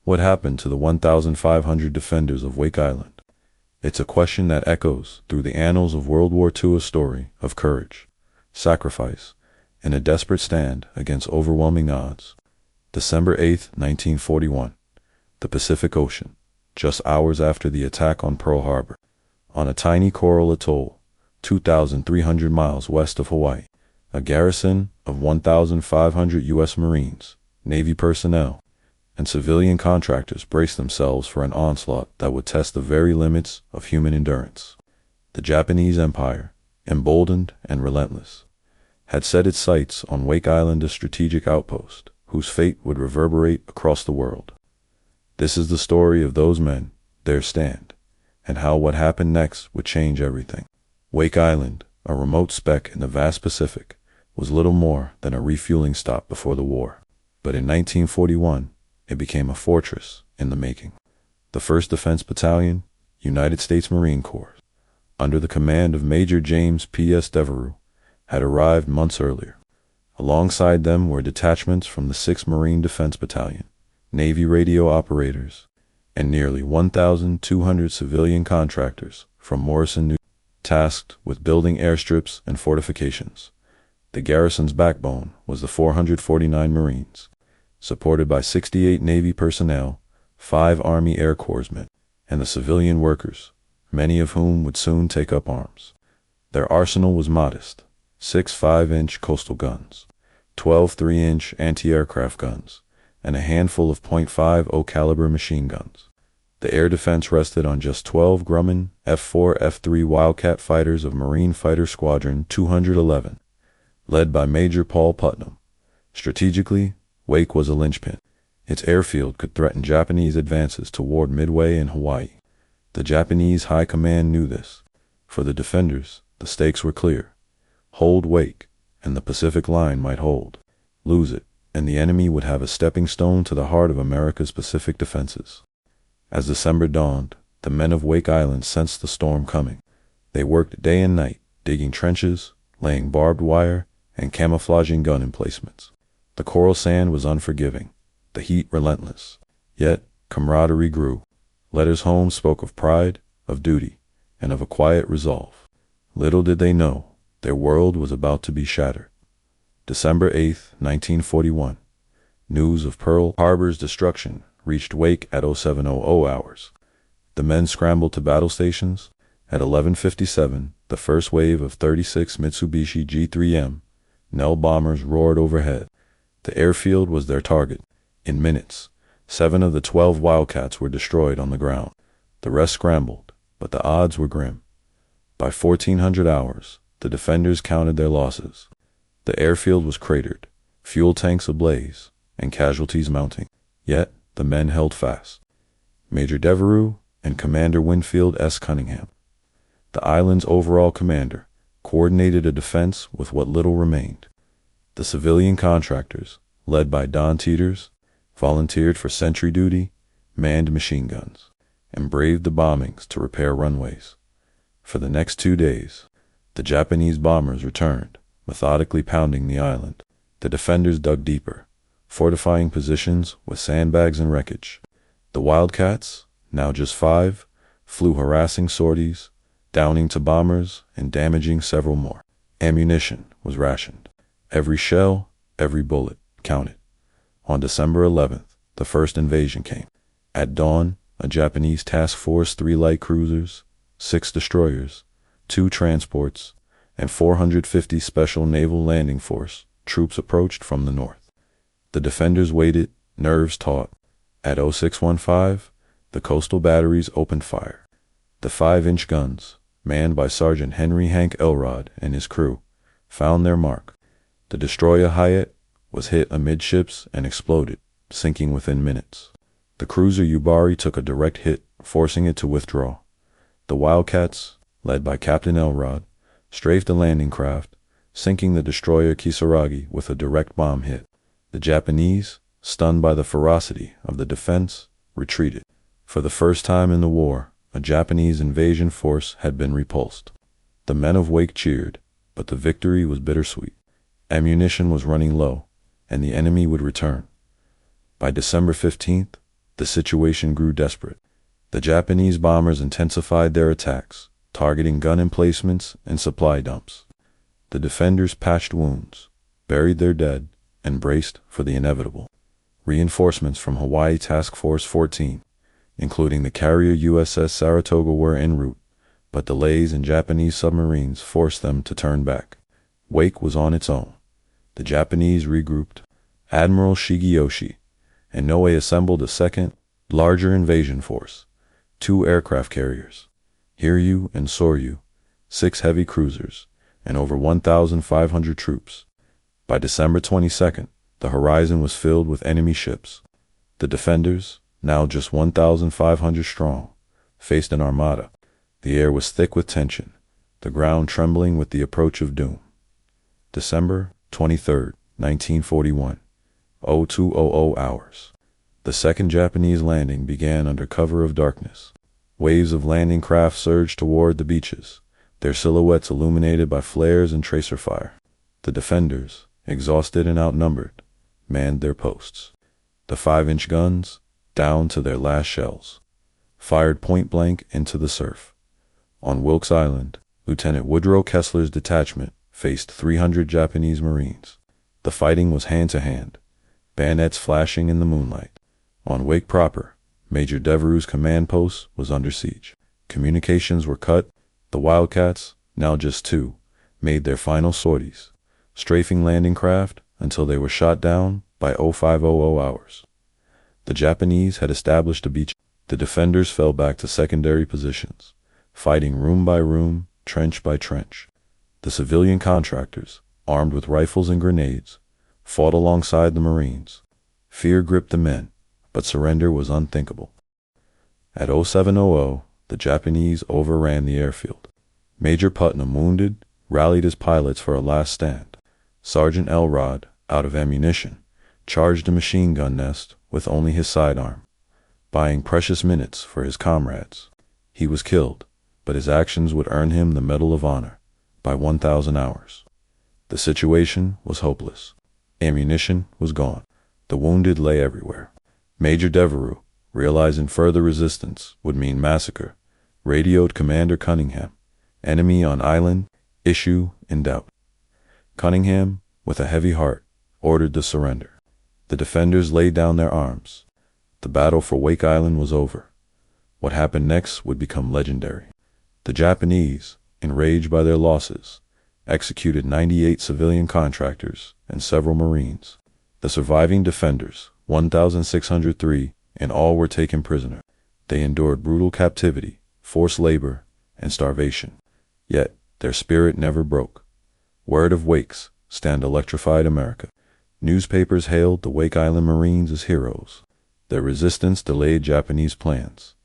What happened to the 1,500 defenders of Wake Island? It's a question that echoes through the annals of World War II, a story of courage, sacrifice, and a desperate stand against overwhelming odds. December 8, 1941. The Pacific Ocean, just hours after the attack on Pearl Harbor. On a tiny coral atoll, 2,300 miles west of Hawaii, a garrison of 1,500 U.S. Marines, Navy personnel, and civilian contractors braced themselves for an onslaught that would test the very limits of human endurance. The Japanese Empire, emboldened and relentless, had set its sights on Wake Island, a strategic outpost whose fate would reverberate across the world. This is the story of those men, their stand, and how what happened next would change everything. Wake Island, a remote speck in the vast Pacific, was little more than a refueling stop before the war. But in 1941, it became a fortress in the making. The 1st Defense Battalion, United States Marine Corps, under the command of Major James P.S. Devereux, had arrived months earlier. Alongside them were detachments from the 6th Marine Defense Battalion, Navy radio operators, and nearly 1,200 civilian contractors from Morrison, New York, tasked with building airstrips and fortifications. The garrison's backbone was the 449 Marines, supported by 68 Navy personnel, 5 Army Air Corpsmen, and the civilian workers, many of whom would soon take up arms. Their arsenal was modest: 6 5-inch coastal guns, 12 3-inch anti-aircraft guns, and a handful of .50 caliber machine guns. The air defense rested on just 12 Grumman F-4 F-3 Wildcat fighters of Marine Fighter Squadron 211, led by Major Paul Putnam. Strategically, Wake was a linchpin. Its airfield could threaten Japanese advances toward Midway and Hawaii. The Japanese high command knew this. For the defenders, the stakes were clear. Hold Wake, and the Pacific Line might hold. Lose it, and the enemy would have a stepping stone to the heart of America's Pacific defenses. As December dawned, the men of Wake Island sensed the storm coming. They worked day and night, digging trenches, laying barbed wire, and camouflaging gun emplacements. The coral sand was unforgiving, the heat relentless. Yet, camaraderie grew. Letters home spoke of pride, of duty, and of a quiet resolve. Little did they know, their world was about to be shattered. December 8, 1941. News of Pearl Harbor's destruction reached Wake at 0700 hours. The men scrambled to battle stations. At 11:57, the first wave of 36 Mitsubishi G3M Nell bombers roared overhead. The airfield was their target. In minutes, 7 of the 12 Wildcats were destroyed on the ground. The rest scrambled, but the odds were grim. By 1400 hours, the defenders counted their losses. The airfield was cratered, fuel tanks ablaze, and casualties mounting. Yet, the men held fast. Major Devereux and Commander Winfield S. Cunningham, the island's overall commander, coordinated a defense with what little remained. The civilian contractors, led by Don Teeters, volunteered for sentry duty, manned machine guns, and braved the bombings to repair runways. For the next 2 days, the Japanese bombers returned, methodically pounding the island. The defenders dug deeper, fortifying positions with sandbags and wreckage. The Wildcats, now just 5, flew harassing sorties, downing 2 bombers and damaging several more. Ammunition was rationed. Every shell, every bullet counted. On December 11th, the first invasion came. At dawn, a Japanese task force, 3 light cruisers, 6 destroyers, 2 transports, and 450 Special Naval Landing Force troops approached from the north. The defenders waited, nerves taut. At 0615, the coastal batteries opened fire. The 5-inch guns, manned by Sergeant Henry Hank Elrod and his crew, found their mark. The destroyer Hyatt was hit amidships and exploded, sinking within minutes. The cruiser Yubari took a direct hit, forcing it to withdraw. The Wildcats, led by Captain Elrod, strafed the landing craft, sinking the destroyer Kisaragi with a direct bomb hit. The Japanese, stunned by the ferocity of the defense, retreated. For the first time in the war, a Japanese invasion force had been repulsed. The men of Wake cheered, but the victory was bittersweet. Ammunition was running low, and the enemy would return. By December 15th, The situation grew desperate. The Japanese bombers intensified their attacks, targeting gun emplacements and supply dumps. The defenders patched wounds, buried their dead, and braced for the inevitable. Reinforcements from Hawaii Task Force 14, including the carrier USS Saratoga, were en route, but delays in Japanese submarines forced them to turn back. Wake was on its own. The Japanese regrouped. Admiral Shigeyoshi and Noe assembled a second, larger invasion force, 2 aircraft carriers, Hiryu and Soryu, 6 heavy cruisers, and over 1,500 troops. By December 22nd, the horizon was filled with enemy ships. The defenders, now just 1,500 strong, faced an armada. The air was thick with tension, the ground trembling with the approach of doom. December 23, 1941, 0200 hours. The second Japanese landing began under cover of darkness. Waves of landing craft surged toward the beaches, their silhouettes illuminated by flares and tracer fire. The defenders, exhausted and outnumbered, manned their posts. The 5-inch guns, down to their last shells, fired point-blank into the surf. On Wilkes Island, Lieutenant Woodrow Kessler's detachment faced 300 Japanese Marines. The fighting was hand-to-hand, bayonets flashing in the moonlight. On Wake proper, Major Devereux's command post was under siege. Communications were cut. The Wildcats, now just 2, made their final sorties, strafing landing craft until they were shot down by 0500 hours. The Japanese had established a beach. The defenders fell back to secondary positions, fighting room by room, trench by trench. The civilian contractors, armed with rifles and grenades, fought alongside the Marines. Fear gripped the men, but surrender was unthinkable. At 0700, the Japanese overran the airfield. Major Putnam, wounded, rallied his pilots for a last stand. Sergeant Elrod, out of ammunition, charged a machine gun nest with only his sidearm, buying precious minutes for his comrades. He was killed, but his actions would earn him the Medal of Honor by 1,000 hours. The situation was hopeless. Ammunition was gone. The wounded lay everywhere. Major Devereux, realizing further resistance would mean massacre, radioed Commander Cunningham, enemy on island, issue in doubt. Cunningham, with a heavy heart, ordered the surrender. The defenders laid down their arms. The battle for Wake Island was over. What happened next would become legendary. The Japanese, enraged by their losses, executed 98 civilian contractors and several Marines. The surviving defenders, 1,603, in all, were taken prisoner. They endured brutal captivity, forced labor, and starvation. Yet their spirit never broke. Word of Wake's stand electrified America. Newspapers hailed the Wake Island Marines as heroes. Their resistance delayed Japanese plans,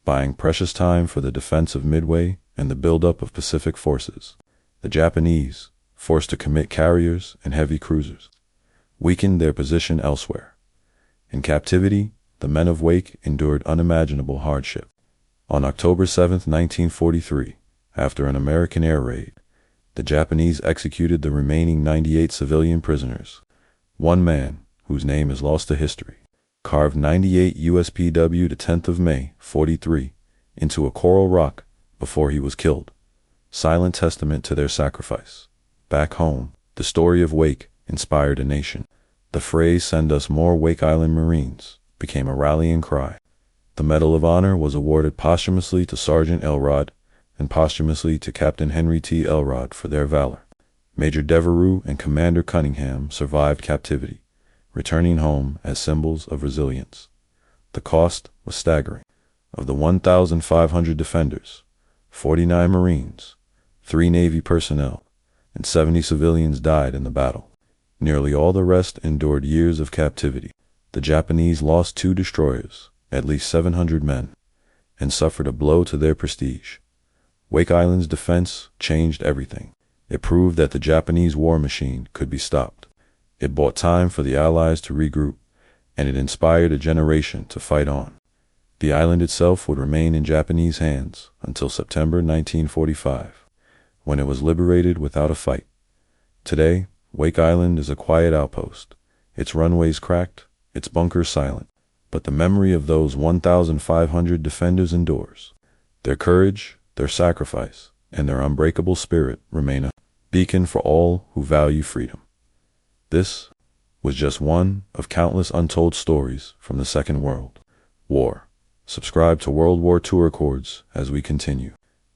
buying precious time for the defense of Midway and the buildup of Pacific forces. The Japanese, forced to commit carriers and heavy cruisers, weakened their position elsewhere. In captivity, the men of Wake endured unimaginable hardship. On October 7, 1943, after an American air raid, the Japanese executed the remaining 98 civilian prisoners. One man, whose name is lost to history, carved 98 USPW the 10th of May, 43, into a coral rock before he was killed. Silent testament to their sacrifice. Back home, the story of Wake inspired a nation. The phrase "Send us more Wake Island Marines" became a rallying cry. The Medal of Honor was awarded posthumously to Sergeant Elrod and posthumously to Captain Henry T. Elrod for their valor. Major Devereux and Commander Cunningham survived captivity, returning home as symbols of resilience. The cost was staggering. Of the 1,500 defenders, 49 Marines, 3 Navy personnel, and 70 civilians died in the battle. Nearly all the rest endured years of captivity. The Japanese lost 2 destroyers, at least 700 men, and suffered a blow to their prestige. Wake Island's defense changed everything. It proved that the Japanese war machine could be stopped. It bought time for the Allies to regroup, and it inspired a generation to fight on. The island itself would remain in Japanese hands until September 1945, when it was liberated without a fight. Today, Wake Island is a quiet outpost, its runways cracked, its bunkers silent, but the memory of those 1,500 defenders endures. Their courage, their sacrifice, and their unbreakable spirit remain a beacon for all who value freedom. This was just one of countless untold stories from the Second World War. Subscribe to World War II Records as we continue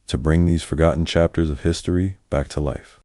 to bring these forgotten chapters of history back to life.